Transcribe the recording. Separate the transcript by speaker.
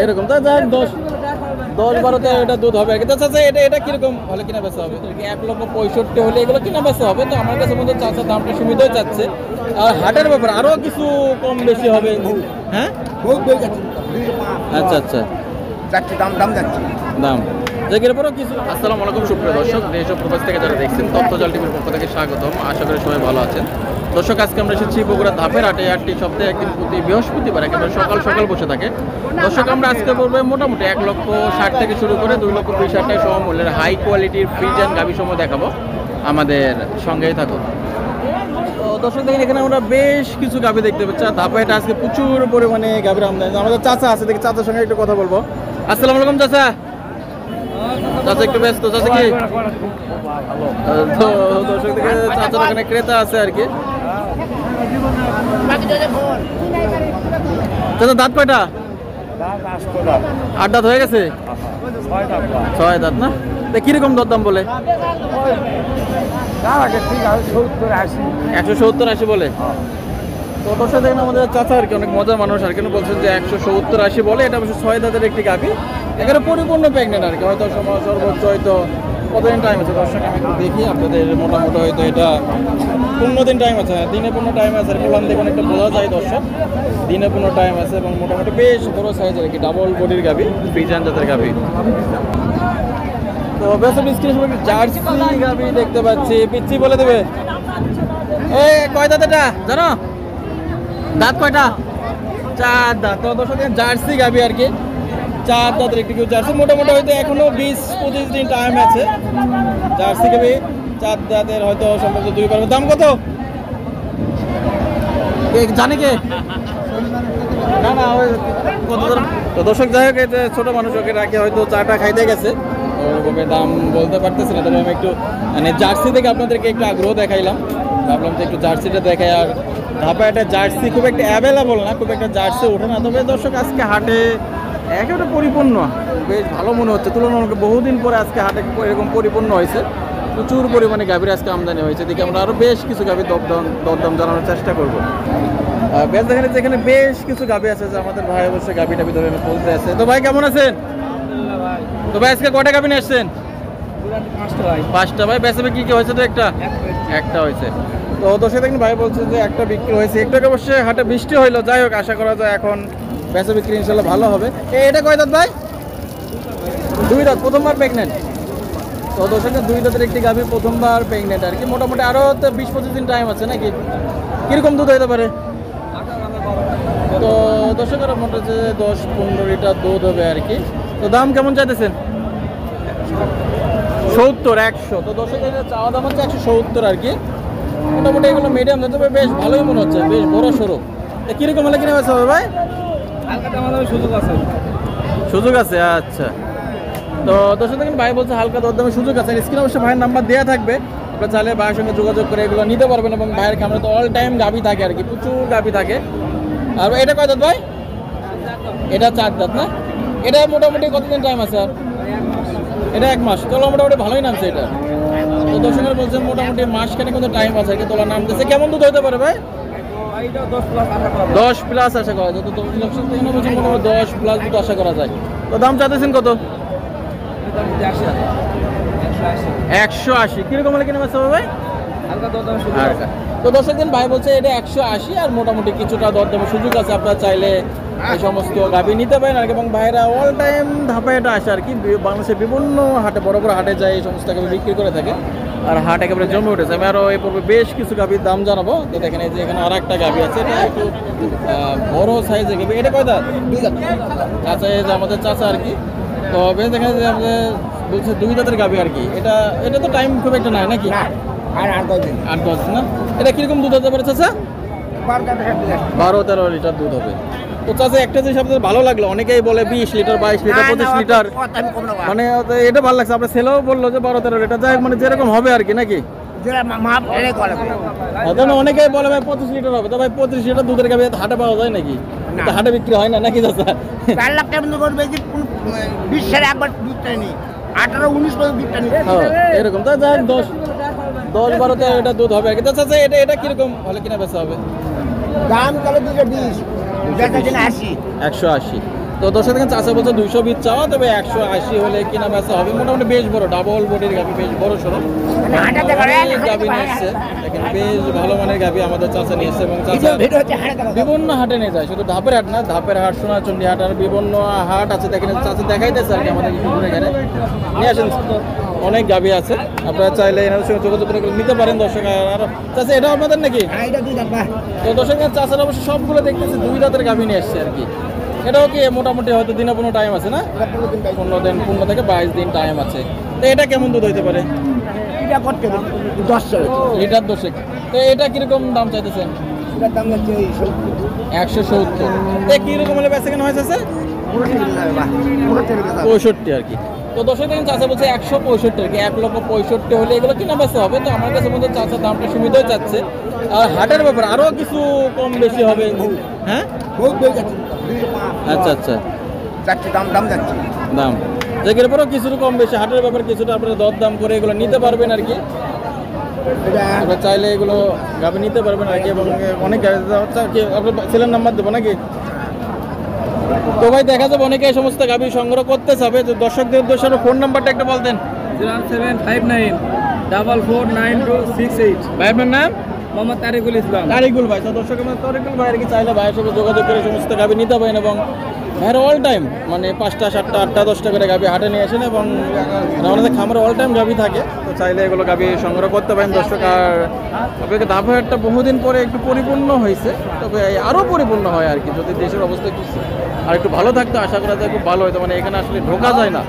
Speaker 1: এরকম তাই যাই 10-12 এটা দুধ হবে আর কি। চাচা এটা কিরকম হলে কিনা বেচা হবে? 1,65,000 হলে এগুলো কিনা বেচা হবে। তো আমার কাছে মধ্যে চাচা দামটা সীমিতই চাচ্ছে। আর হাটের ব্যাপার আরো কিছু কম বেশি হবে। হ্যাঁ আচ্ছা আচ্ছা দাম জায়গার পরও কিছু। আসসালামু আলাইকুম সুপ্রিয় দর্শক, দেশ ও প্রবাস থেকে যারা দেখছেন তথ্যজাল টিভির পক্ষ থেকে স্বাগতম। আশা করি সবাই ভালো আছেন। দর্শক আজকে আমরা এসেছি বগুড়া ধাপের হাটে। হাটটি সপ্তাহে একদিন প্রতি বৃহস্পতিবার একেবারে সকাল সকাল বসে থাকে। দর্শক আমরা আজকে পড়বে মোটামুটি 1,60,000 থেকে শুরু করে 2,20,000 টাকা সমমূল্যের হাই কোয়ালিটির ফ্রিজিয়ান গাভী সময় দেখাবো। আমাদের সঙ্গেই থাকো। তো দর্শক দেখেন এখানে আমরা বেশ কিছু গাভী দেখতে পাচ্ছি। ধাপেটা আজকে প্রচুর পরিমাণে গাভীর আমদানি। আমাদের চাচা আছে, দেখি চাচার সঙ্গে একটু কথা বলবো। আসসালামু আলাইকুম চাচা। চাচা একটু ব্যস্ত চাচা কি? তো দর্শক দেখে চাচার ওখানে ক্রেতা আছে আর কি। চাচা দাঁত কয়টা? 8 দাঁত হয়ে গেছে। 6 দাঁত না? কিরকম দরদাম বলে? 170-80 বলে। তো দর্শক দেখেন আমাদের চাচা আর কি অনেক মজার মানুষ আর কি, বলছেন যে 170-80 বলে। এটা অবশ্য 6 দাঁতের একটি গাভী, এখানে পরিপূর্ণ প্রেগনেন্ট আর কি। হয়তো সর্বোচ্চ হয়তো কতদিন টাইম আছে দর্শক আমি একটু দেখি আপনাদের। মোটামুটি হয়তো এটা 15 দিন টাইম আছে, দিনে 15 টাইম আছে আর কি। ওখান থেকে অনেকটা বোঝা যায় দর্শক, দিনে 15 টাইম আছে এবং মোটামুটি বেশ বড় সাইজের আর কি, ডাবল বডির গাভী, ফ্রিজিয়ান জাতের গাভী। তো বেশ স্ক্রিনে জার্সি গাভী দেখতে পাচ্ছি। পিচ্ছি বলে দেবে এই কয় দাঁত এটা জানো? দাঁত কয়টা? 4 দাঁত। তো দর্শক জার্সি গাভী আর কি, 4 দাঁতের একটি জার্সি। মোটামুটি হয়তো এখনো 20-25 দিন টাইম আছে। জার্সি গাভী 4 দাঁতের, হয়তো সম্ভবত 2 পারবে। দাম কত জানে কে? না না ওই কত। তো দর্শক যাই হোক, ছোট মানুষ ওকে রাখে হয়তো চাটা খাইতে গেছে, ওরকমের দাম বলতে পারতেছি না। তবে আমি একটু মানে জার্সি থেকে আপনাদেরকে একটু আগ্রহ দেখাইলাম, ভাবলাম যে একটু জার্সিটা দেখাই। আর ধাপা একটা জার্সি খুব একটা অ্যাভেলেবল না, খুব একটা জার্সি ওঠে না। তবে দর্শক আজকে হাটে একেবারে পরিপূর্ণ, বেশ ভালো মনে হচ্ছে তুলনামূলক। বহুদিন পরে আজকে হাটে এরকম পরিপূর্ণ হয়েছে, প্রচুর পরিমাণে গাভীর আজকে আমদানি হয়েছে। দেখি আমরা আরও বেশ কিছু গাভীর দরদাম জানানোর চেষ্টা করবো। বেশ দেখেন যেখানে বেশ কিছু গাভী আছে, যে আমাদের ভাই অবশ্যই গাভী টাভি ধরে বলতে আছে। তো ভাই কেমন আছেন? তো ভাই আজকে কটা গাভী নিয়ে আসছেন? 5টা ভাই। বেচবে কি কি হয়েছে? তো একটা হয়েছে। তো দর্শক দেখেন ভাই বলছে যে একটা বিক্রি হয়েছে। একটু অবশ্যই হাটে বৃষ্টি হইলো, যাই হোক আশা করা যায় এখন বেচা বিক্রি ইনশাল্লাহ ভালো হবে। এটা কয় দাঁত ভাই? 2 দাঁত, প্রথমবার প্রেগনেন্ট। তো দর্শকের 2 দাঁতের একটি গাভী প্রথমবার প্রেগনেন্ট আর কি। মোটামুটি আরও তো 20-25 দিন টাইম আছে নাকি? কিরকম দুধ হইতে পারে? তো দর্শকের মোটামুটি 10-15 লিটার দুধ হবে আর কি। তো দাম কেমন চাইতেছেন? 70-100। তো দর্শকের চাওয়া দাম হচ্ছে 170 আর কি। মোটামুটি এগুলো মিডিয়াম, তবে বেশ ভালোই মনে হচ্ছে, বেশ বড় সড়ো। কিরকম হলে কিনে বেচা হবে ভাই? সুযোগ আছে। আচ্ছা, তো দর্শক দেখেন ভাই বলছে হালকা দরদামে সুযোগ আছে। স্ক্রিনে অবশ্যই ভাইয়ের নাম্বার দেওয়া থাকবে, আপনারা চাইলে ভাইয়ের সঙ্গে যোগাযোগ করে এগুলো নিতে পারবেন। এবং ভাইয়ের খামারে তো অল টাইম গাভী থাকে আর কি, প্রচুর গাভী থাকে। আর এটা কয় দাঁত ভাই? এটা 4 দাঁত না? এটা মোটামুটি কতদিন টাইম আছে? আর এটা 1 মাস। তোলা মোটামুটি ভালোই নামছে এটা। তো দর্শকের বলছেন মোটামুটি মাসখানে কিন্তু টাইম আছে আর কি, তোলা নামতেছে। কেমন দুধ হতে পারে ভাই? 10+ আশা করা যায়। তো মোটামুটি 10+ দুধ আশা করা যায়। তো দাম চাইতেছেন কত? 180। কিরকম হলে কিনে বেচা হবে ভাই? তো দর্শক দিন ভাই বলছে এটা 180, আর মোটামুটি কিছুটা দরদামের সুযোগ আছে। আপনারা চাইলে এই সমস্ত গাভী নিতে পারেন আর কি। এবং ভাইরা অল টাইম ধাপে এটা আসে আর কি, বাংলাদেশের বিভিন্ন হাটে, বড় বড় হাটে যায় এই সমস্ত গাভী বিক্রি করে থাকে। আর হাট একেবারে জমে উঠেছে। আমি আরও এই পর্বে বেশ কিছু গাভীর দাম জানাবো। তো দেখেন এই যে এখানে আর একটা গাভী আছে, এটা একটু বড় সাইজের গাভী। এটা কয় দাঁত? 2 দাঁত। চাচা, এই যে আমাদের চাচা আর কি। তো বেশ দেখা যায় যে আমাদের বলছে 2 দাঁতের গাভী আর কি। এটা তো টাইম খুব একটা নাই নাকি? 8-10 দিন না? এটা কিরকম দুধ হতে পারে চাচা? 12-13 লিটার দুধ হবে। তো চাচা একটা জিনিস আপনাদের ভালো লাগলো, অনেকেই বলে 20 লিটার, 22 লিটার, 25 লিটার, মানে এটা ভালো লাগছে। আপনার ছেলেও বললো যে 12-13 লিটার, যাই হোক মানে যেরকম হবে আর কি নাকি? অনেকেই বলে ভাই 25 লিটার হবে। তো ভাই 25 লিটার দুধের গাভী হাটে পাওয়া যায় নাকি? হাটে বিক্রি হয় না নাকি চাচা?
Speaker 2: 4 লাখ টাকা করবে যে 20 সালে একবার দুধটা নিই, 18-19 করে দুধটা নিই
Speaker 1: এরকম। তো যাই 10-12 এটা দুধ হবে আর কি। চাচা এটা কিরকম হলে কিনা বেচা হবে?
Speaker 2: দাম কালে 220, 180।
Speaker 1: তো দর্শক দেখেন চাষা বলছে 220 চাওয়া, তবে 180 হলে কিনা বেচা হবে। মোটামুটি বেশ বড় ডাবল বডির গাভি, বেশ বড় সড়ো গাভি নিয়ে এসছে। দেখেন বেশ ভালো মানের গাভি আমাদের চাষা নিয়ে এসছে এবং চাষা বিভিন্ন হাটে নিয়ে যায়, শুধু ধাপের হাট না, ধাপের হাট, সোনাচন্ডী হাট আর বিভিন্ন হাট আছে। দেখেন চাষা দেখাইতেছে আর কি আমাদের এখানে নিয়ে আসেন, অনেক গাভি আছে। আপনারা চাইলে এনাদের সঙ্গে যোগাযোগ করে নিতে পারেন দর্শক। আর চাষা এটা আপনাদের নাকি? তো দর্শক চাষার অবশ্য সবগুলো দেখতেছে 2 দাঁতের গাভি নিয়ে এসছে আর কি। এটাও কি মোটামুটি হয়তো দিনে 15 টাইম আছে না? 15 দিন, 15 থেকে 22 দিন টাইম আছে। তো এটা কেমন দুধ হইতে পারে? লিটার 10। তো এটা কিরকম দাম চাইতেছেন? 170। কিরকম হলে বেচা কেন হয়েছে? 65 আর কি। তো দর্শক দেখেন চাষা বলছে 165 আর কি, 1,65,000 হলে এগুলো কিনা বেচা হবে। তো আমার কাছে মনে হচ্ছে চাষার দামটা সীমিতই চাচ্ছে। আর হাটের ব্যাপার আরো কিছু কম বেশি হবে। হ্যাঁ, আচ্ছা আচ্ছা, দাম যেগুলোর পরেও কিছুটা কম বেশি, হাটের ব্যাপার কিছুটা আপনারা দর দাম করে এগুলো নিতে পারবেন আর কি। আপনারা চাইলে এগুলো গাভি নিতে পারবেন আর কি। এবং অনেক আপনার ছেলের নাম্বার দেবো নাকি? তো ভাই দেখা যাবে অনেকে এই সমস্ত গাভি সংগ্রহ করতে চাবে। তো দর্শকদের উদ্দেশ্যে ফোন নাম্বারটা একটা বলতেন।
Speaker 3: 075949268।
Speaker 1: ভাই আপনার নাম?
Speaker 3: মোহাম্মদ তারিকুল ইসলাম।
Speaker 1: তারিকুল ভাই। তো দর্শক তারিকুল ভাই আর কি চাইলে ভাইয়ের সাথে যোগাযোগ করে সমস্ত গাভি নিতে পারেন। এবং ভাইয়ের অল টাইম মানে 5টা 7টা 8টা 10টা করে গাভি হাটে নিয়ে আসেন এবং আমাদের খামারে অল টাইম গাভি থাকে। তো চাইলে এগুলো গাভি সংগ্রহ করতে পারেন দর্শক। আর আপনাকে ধাপে হাটটা বহুদিন পরে একটু পরিপূর্ণ হয়েছে, তবে আরও পরিপূর্ণ হয় আর কি। যদি দেশের অবস্থা একটু আর একটু ভালো থাকতো, আশা করা যায় খুব ভালো হতো। মানে এখানে আসলে ঢোকা যায় না।